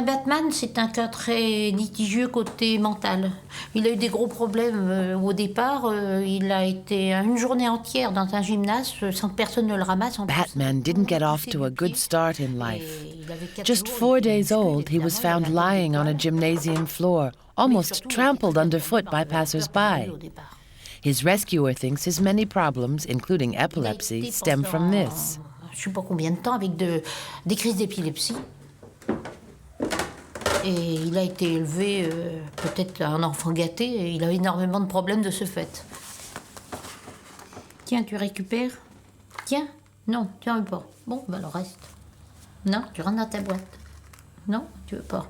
Batman, c'est un cas très litigieux côté mental. Il a eu des gros problèmes au départ. Il a été une journée entière dans un gymnase sans que personne ne le ramasse. Batman didn't get off to a good start in life. Just 4 days old, he was found lying on a gymnasium floor, almost trampled underfoot by passers-by. His rescuer thinks his many problems, including epilepsy, stem from this. Je ne sais pas combien de temps avec des crises d'épilepsie. Et il a été élevé peut-être un enfant gâté et il a énormément de problèmes de ce fait. Tiens, tu récupères? Tiens? Non, tu n'en veux pas. Bon, ben le reste. Non, tu rentres dans ta boîte. Non, tu veux pas.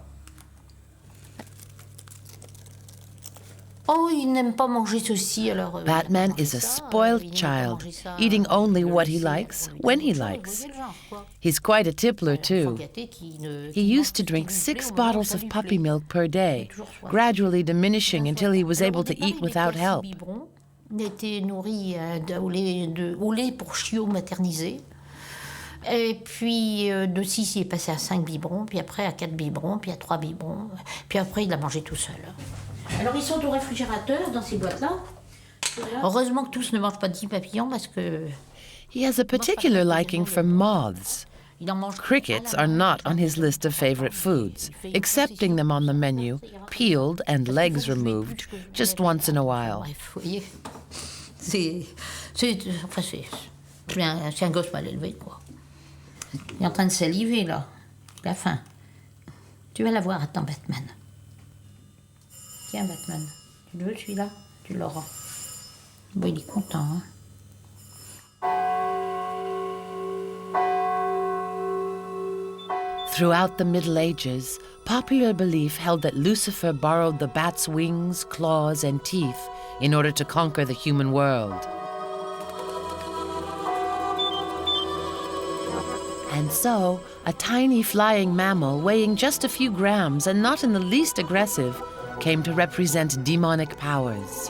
Oh, il n'aime pas manger ceci, alors... Batman is a spoiled child, eating only what he likes, when he likes. He's quite a tippler, too. He used to drink 6 bottles of puppy milk per day, gradually diminishing until he was able to eat without help. Il était nourri au lait pour chiots maternisés. Et puis de 6, il est passé à 5 biberons, puis après à 4 biberons, puis à 3 biberons. Puis après, il a mangé tout seul. Alors, ils sont au réfrigérateur, dans ces boîtes-là. Heureusement que tous ne mangent pas de 10 papillons, parce que... He has a particular liking for moths. Crickets are not on his list of favorite foods, accepting them on the menu, peeled and legs removed, just once in a while. Bref, vous voyez, c'est un gosse mal élevé, quoi. Il est en train de saliver, là. Il a faim. Tu vas la voir, attends, Batman. Tiens, Batman, tu le veux, celui-là? Tu l'auras. Bon, il est content, hein. Throughout the Middle Ages, popular belief held that Lucifer borrowed the bat's wings, claws, and teeth in order to conquer the human world. And so, a tiny flying mammal weighing just a few grams and not in the least aggressive came to represent demonic powers.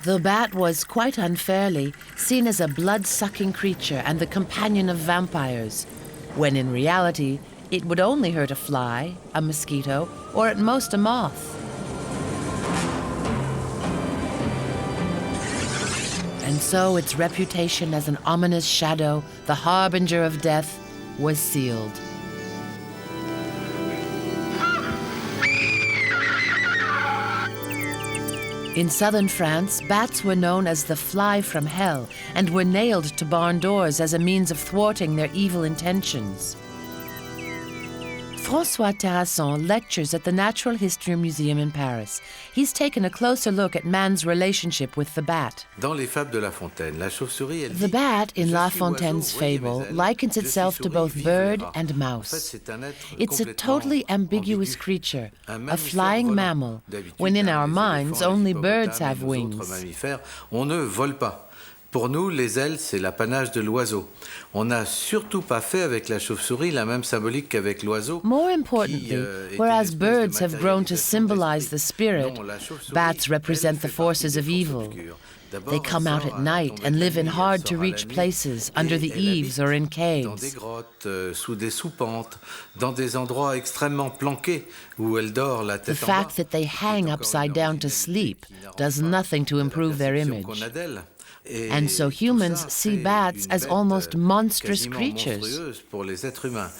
The bat was, quite unfairly, seen as a blood-sucking creature and the companion of vampires, when in reality, it would only hurt a fly, a mosquito, or at most a moth. And so its reputation as an ominous shadow, the harbinger of death, was sealed. In southern France, bats were known as the fly from hell and were nailed to barn doors as a means of thwarting their evil intentions. François Terrasson lectures at the Natural History Museum in Paris. He's taken a closer look at man's relationship with the bat. Dans les fables de La Fontaine, la chauve-souris, The bat in La Fontaine's fable likens itself to both bird and mouse. It's a totally ambiguous creature, a flying mammal, when in our minds only birds have wings. On ne vole pas. Pour nous, les ailes, c'est l'apanage de l'oiseau. On n'a surtout pas fait avec la chauve-souris la même symbolique qu'avec l'oiseau. More importantly, whereas birds have grown to symbolize the spirit, bats represent the forces of evil. They come out at night and live in hard-to-reach places, under the eaves or in caves. Dans des grottes, sous des soupentes, dans des endroits extrêmement planqués où elle dort la tête en bas. The fact that they hang upside down to sleep does nothing to improve their image. And so humans see bats as almost monstrous creatures. Pour les êtres humains.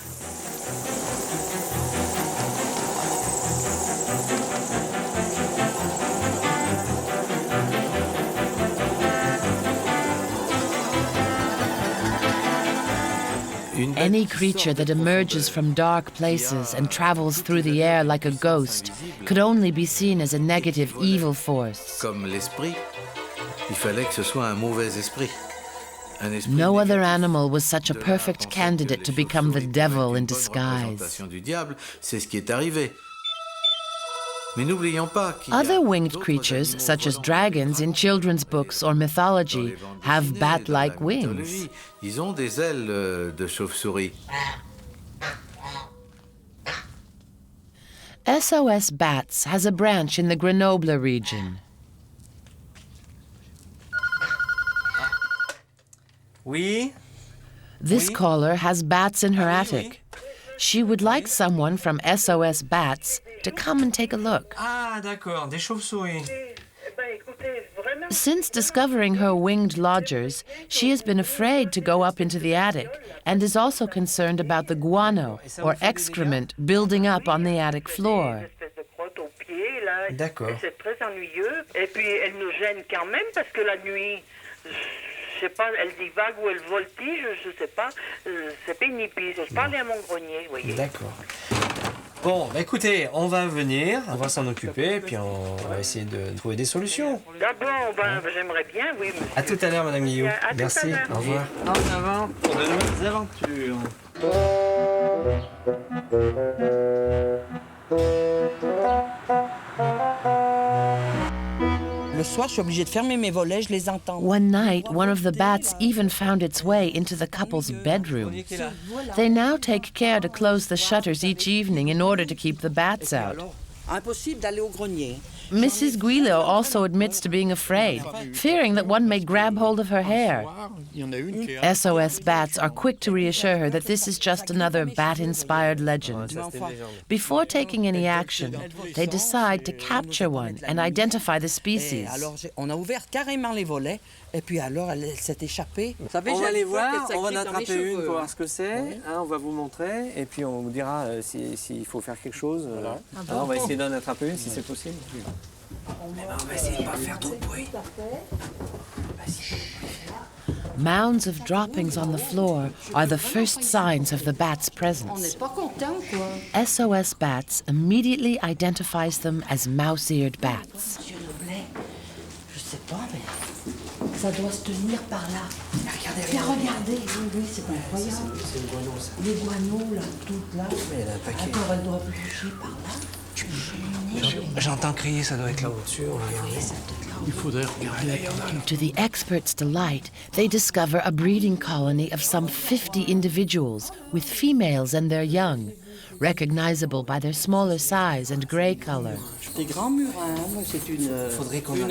Any creature that emerges from dark places and travels through the air like a ghost could only be seen as a negative evil force. Comme l'esprit, il fallait que ce soit un mauvais esprit. No other animal was such a perfect candidate to become the devil in disguise. C'est ce qui est arrivé. Mais n'oublions pas qu'il y a Other winged d'autres creatures, animaux such as volants dragons in children's books or mythology, dans les bandes have dessinées, dans la bat-like wings. mythologie. Ils ont des ailes de chauve-souris. SOS Bats has a branch in the Grenoble region. Oui. This Oui. caller has bats in her Ah, oui, attic. She would like someone from SOS Bats to come and take a look. Ah, d'accord, des chauves-souris. Since discovering her winged lodgers, she has been afraid to go up into the attic and is also concerned about the guano, or excrement, building up on the attic floor. D'accord. C'est très ennuyeux. Et puis, elle nous gêne quand même parce que la nuit, je sais pas, elle divague ou elle voltige, je sais pas. C'est pénible. Je parlais à mon grenier, vous voyez. D'accord. Bon, bah écoutez, on va venir, on va s'en occuper, puis on va essayer de trouver des solutions. D'abord, j'aimerais bien, oui, monsieur. À tout à l'heure, Madame Guillot. À tout à Merci, l'heure. au revoir. En avant pour de nouvelles aventures. Le soir, je suis obligée de fermer mes volets, je les entends. One night, one of the bats even found its way into the couple's bedroom. They now take care to close the shutters each evening in order to keep the bats out. Impossible d'aller au grenier. Mrs. Guillot also admits to being afraid, fearing that one may grab hold of her hair. SOS Bats are quick to reassure her that this is just another bat-inspired legend. Before taking any action, they decide to capture one and identify the Et species. alors, on a ouvert carrément les volets, et puis alors, elle s'est échappée. On va aller voir, on va en attraper une pour voir ce que c'est. Hein, on va vous montrer, et puis on vous dira s'il faut faire quelque chose. On va essayer d'en attraper une si c'est possible. On va essayer de ne pas faire trop de bruit. Mounds of droppings on the floor are the first signs of the bat's presence. pas content, quoi. SOS Bats immediately identifies them as mouse-eared bats. Monsieur Leblanc, je sais pas, mais ça doit se tenir par là. Regardez, oui, c'est incroyable. C'est le guano, ça. Les guanos, là, toutes là. Il y en a un paquet. Attends, elle doit bouger par là. J'entends crier, ça doit être là au-dessus. On va regarder. To the experts' delight, they discover a breeding colony of some 50 individuals, with females and their young, recognizable by their smaller size and gray color. Des grands murins, c'est une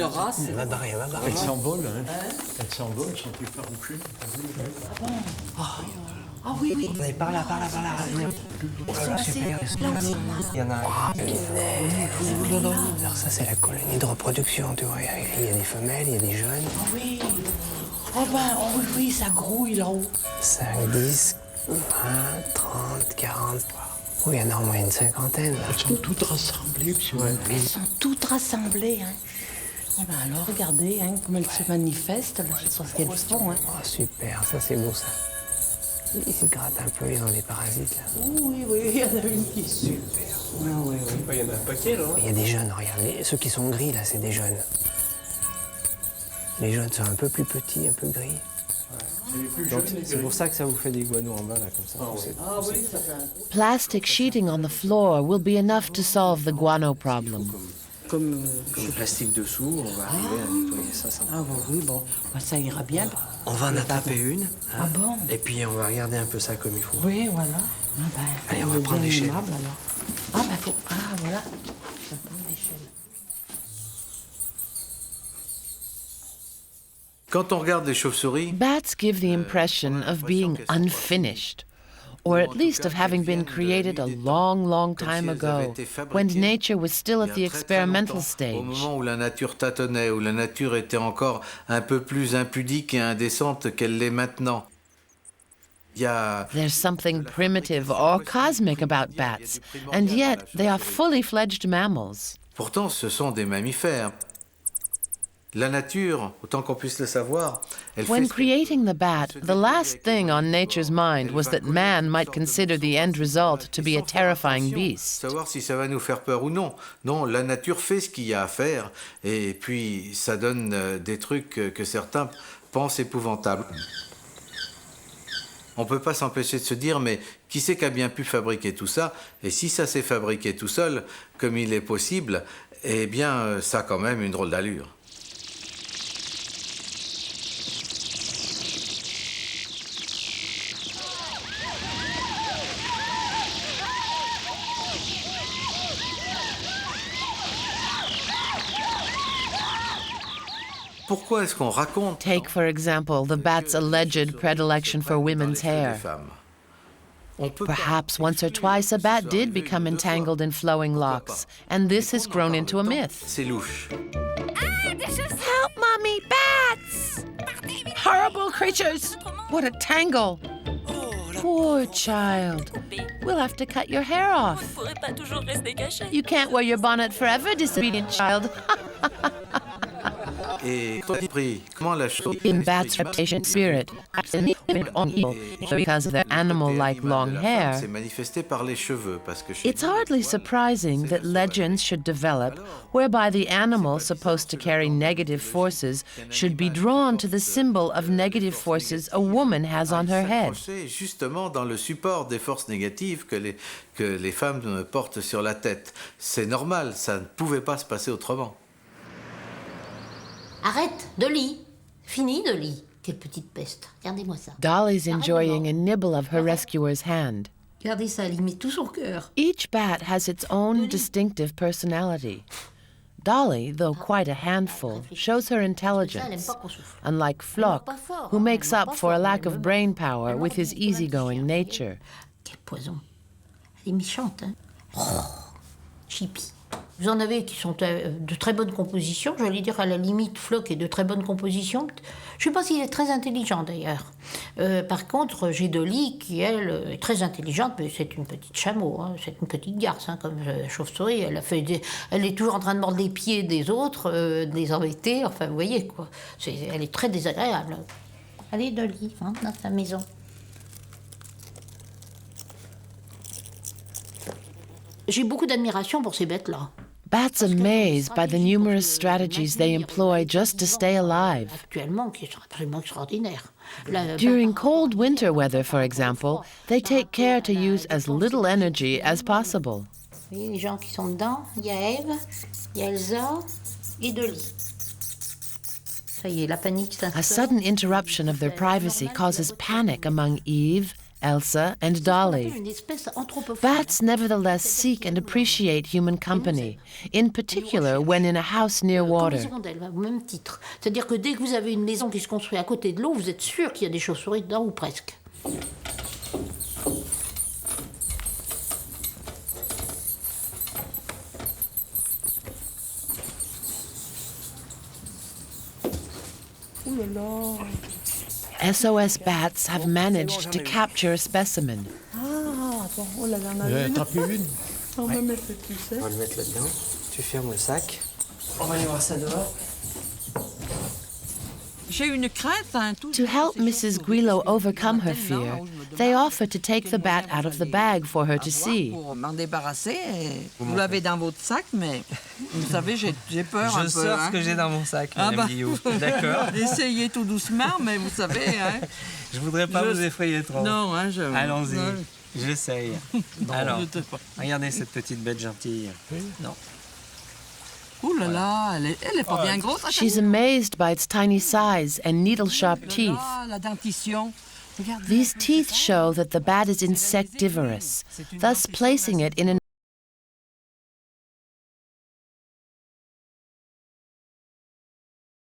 race. Elle va barrer, elle va barrer. Elles s'envolent, hein. Elles s'envolent, elles sont plus farouches. Ah oui, oui. Allez, par là, par là, par là. Super. Il y en a un. Alors ça, c'est la colonie de reproduction, tu vois. Il y a des femelles, il y a des jeunes. Oui. Oh ben, oh oui, ça grouille là-haut. 5, 10, 20, 30, 40. Oui, il y en a au moins une cinquantaine. Là. Elles sont toutes rassemblées. Elles sont toutes rassemblées, hein. Oh ben alors, regardez, hein, comme elles se manifestent, là, sur ce qu'elles font, hein. Oh, super, ça c'est beau ça. Ils se grattent un peu, ils ont des parasites là. Oui, oui, il y en a une qui est Super. Oui, oui, oui. Il y en a un paquet, là. Il y a des jeunes, regarde. Ceux qui sont gris là, c'est des jeunes. Les jeunes sont un peu plus petits, un peu gris. Donc c'est pour ça que ça vous fait des guanos en bas là, comme ça. Plastic sheeting on the floor will be enough to solve the guano problem. Comme... Comme le plastique dessous, on va arriver à nettoyer ça. Ah bon, oui, bon, bah, ça ira bien. On va en attraper une. Ah bon? Et puis on va regarder un peu ça comme il faut. Oui, voilà. Ah ben, Allez, on va prendre l'échelle. alors. Ah ben, faut... Ah, voilà. Je vais prendre l'échelle. Quand on regarde les chauves-souris, Bats give the impression of being unfinished, or at least of having been created a long, long time ago, when nature was still at the experimental au stage. moment où la nature tâtonnait, où la nature était encore un peu plus impudique et indécente qu'elle l'est maintenant. Il y a There's something primitive or cosmic about bats, and yet they are fully fledged mammals. Pourtant, ce sont des mammifères. La nature, autant qu'on puisse le savoir, elle When fait... creating the bat, the last thing on nature's mind was that man might consider the end result to be a terrifying beast. Savoir si ça va nous faire peur ou non. Non, la nature fait ce qu'il y a à faire, et puis ça donne des trucs que certains pensent épouvantables. On ne peut pas s'empêcher de se dire, mais qui c'est qui a bien pu fabriquer tout ça? Et si ça s'est fabriqué tout seul, comme il est possible, eh bien, ça a quand même une drôle d'allure. Pourquoi est-ce qu'on raconte? Take, for example, the bat's alleged predilection for women's hair. Perhaps once or twice a bat did become entangled in flowing locks, and this has grown into a myth. C'est louche. Help, Mommy! Bats! Horrible creatures! What a tangle! Poor child. We'll have to cut your hair off. You can't wear your bonnet forever, disobedient child. In bats' reputation spirit, because of their animal-like long hair, it's hardly surprising that legends should develop whereby the animal supposed to carry negative forces should be drawn to the symbol of negative forces a woman has on her head. Justement dans le support des forces négatives que les femmes portent sur la tête. C'est normal, ça ne pouvait pas se passer autrement. Arrête, Dolly. Fini, Dolly. Quelle petite peste. Regardez-moi ça. Dolly's enjoying a nibble of her rescuer's hand. Regardez ça, elle y met tout son cœur. Each bat has its own distinctive personality. Dolly, though quite a handful, shows her intelligence, unlike Flock, who makes up for a lack of brain power with his easygoing nature. Quel poison. Elle est méchante, hein. Oh, chippy. Vous en avez qui sont de très bonne composition, j'allais dire à la limite Flock est de très bonne composition. Je ne sais pas s'il est très intelligent d'ailleurs. Par contre, j'ai Dolly qui, elle, est très intelligente, mais c'est une petite chameau, hein, c'est une petite garce, hein, comme chauve-souris. Elle est toujours en train de mordre les pieds des autres, de les embêter, enfin vous voyez quoi. Elle est très désagréable. Allez Dolly, hein, dans ta maison. J'ai beaucoup d'admiration pour ces bêtes-là. Bats amazed by the numerous strategies they employ just to stay alive. Actuellement, qui sont absolument extraordinaires. During cold winter weather, for example, they take care to use as little energy as possible. Vous voyez les gens qui sont dedans? Il y a Eve, il y a Elsa et Dolly. Ça y est, la panique s'installe. A sudden interruption of their privacy causes panic among Eve, Elsa, and Dolly. Bats nevertheless seek and appreciate human company, in particular when in a house near water. Au même titre. C'est-à-dire que dès que vous avez une maison qui se construit à côté de l'eau, vous êtes sûr qu'il y a des chauves-souris dedans, ou presque. Ouh là là. SOS bats have managed to capture a specimen. Ah, bon, oh là là, on a une. On va mettre le sucette. On va le mettre là-dedans. Tu fermes le sac. On va aller voir ça dehors. J'ai une crainte, hein, tout. To help Mrs. Guillo overcome her fear, they offer to take the bat out of the bag for her to see. Pour m'en débarrasser, vous l'avez dans votre sac, mais vous savez, j'ai peur un peu. Je sors ce que j'ai dans mon sac, Madame Guillot. D'accord. Essayez tout doucement, mais vous savez, hein. Je voudrais pas vous effrayer trop. Non, hein, Allons-y, non. j'essaye. Alors, regardez cette petite bête gentille. Non. Ouh là là, elle est pas bien grosse. She's amazed by its tiny size and needle-sharp teeth. Ah, la dentition. These teeth show that the bat is insectivorous, thus placing it in an